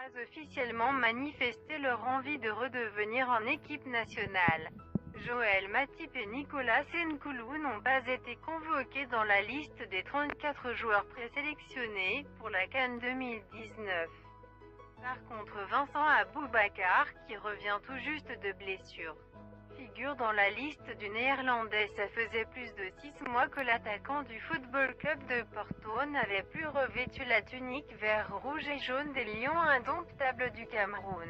pas officiellement manifesté leur envie de redevenir en équipe nationale. Joël Matip et Nicolas Nkoulou n'ont pas été convoqués dans la liste des 34 joueurs présélectionnés pour la CAN 2019. Par contre, Vincent Aboubakar, qui revient tout juste de blessure, figure dans la liste du Néerlandais. Ça faisait plus de 6 mois que l'attaquant du Football Club de Porto n'avait plus revêtu la tunique vert, rouge et jaune des Lions indomptables du Cameroun.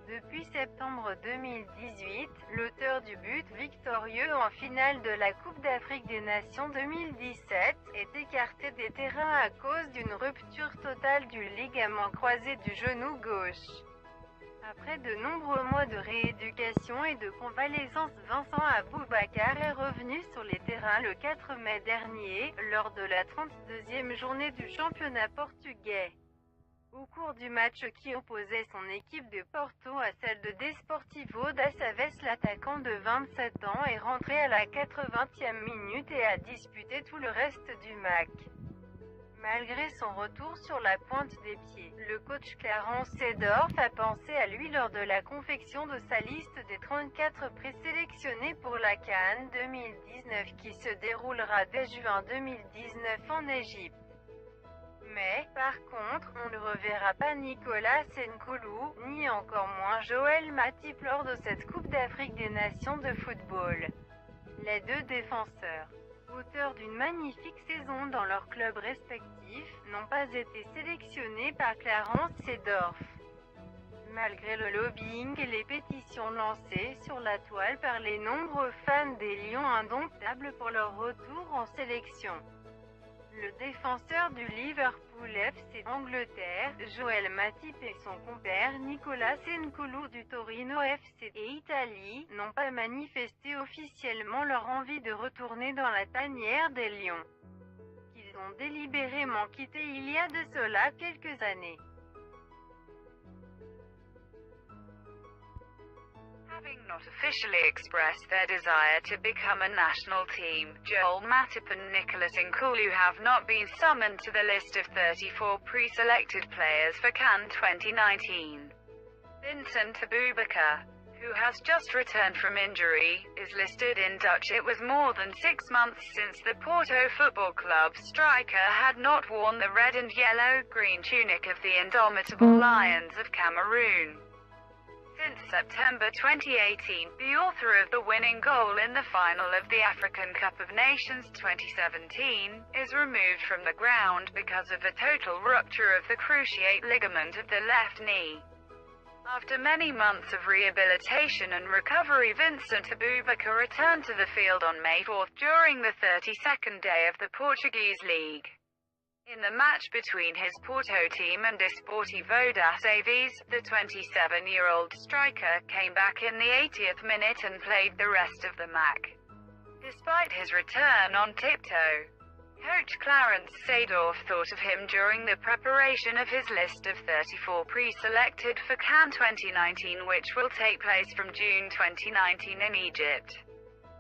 Depuis septembre 2018, l'auteur du but victorieux en finale de la Coupe d'Afrique des Nations 2017 est écarté des terrains à cause d'une rupture totale du ligament croisé du genou gauche. Après de nombreux mois de rééducation et de convalescence, Vincent Aboubakar est revenu sur les terrains le 4 mai dernier, lors de la 32e journée du championnat portugais. Au cours du match qui opposait son équipe de Porto à celle de Desportivo das Aves, l'attaquant de 27 ans est rentré à la 80e minute et a disputé tout le reste du match. Malgré son retour sur la pointe des pieds, le coach Clarence Seedorf a pensé à lui lors de la confection de sa liste des 34 présélectionnés pour la CAN 2019 qui se déroulera dès juin 2019 en Égypte. Mais, par contre, on ne reverra pas Nicolas Nkoulou, ni encore moins Joël Matip lors de cette Coupe d'Afrique des Nations de football. Les deux défenseurs, auteurs d'une magnifique saison dans leurs clubs respectifs, n'ont pas été sélectionnés par Clarence Seedorf. Malgré le lobbying et les pétitions lancées sur la toile par les nombreux fans des Lions indomptables pour leur retour en sélection. Le défenseur du Liverpool FC Angleterre, Joël Matip et son compère Nicolas Nkoulou du Torino FC et Italie, n'ont pas manifesté officiellement leur envie de retourner dans la tanière des Lions, qu'ils ont délibérément quitté il y a de cela quelques années. Having not officially expressed their desire to become a national team, Joel Matip and Nicolas Nkoulou have not been summoned to the list of 34 pre-selected players for CAN 2019. Vincent Aboubakar, who has just returned from injury, is listed in Dutch. It was more than 6 months since the Porto Football Club striker had not worn the red and yellow-green tunic of the indomitable Lions of Cameroon. Since September 2018, the author of the winning goal in the final of the African Cup of Nations 2017, is removed from the ground because of a total rupture of the cruciate ligament of the left knee. After many months of rehabilitation and recovery, Vincent Aboubakar returned to the field on May 4 during the 32nd day of the Portuguese League. In the match between his Porto team and Desportivo das Aves, the 27-year-old striker came back in the 80th minute and played the rest of the match. Despite his return on tiptoe, coach Clarence Seedorf thought of him during the preparation of his list of 34 pre-selected for CAN 2019, which will take place from June 2019 in Egypt.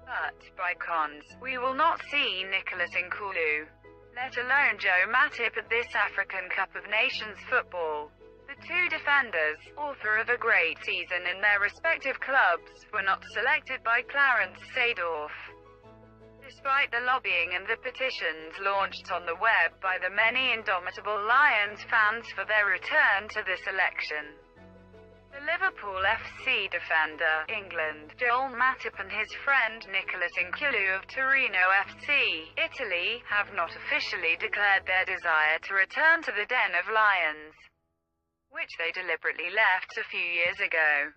But, by cons, we will not see Nicolas Nkoulou, let alone Joe Matip at this African Cup of Nations football. The two defenders, author of a great season in their respective clubs, were not selected by Clarence Seedorf. Despite the lobbying and the petitions launched on the web by the many indomitable Lions fans for their return to the selection. The Liverpool FC defender, England, Joel Matip and his friend Nicolas Nkoulou of Torino FC, Italy, have not officially declared their desire to return to the den of lions, which they deliberately left a few years ago.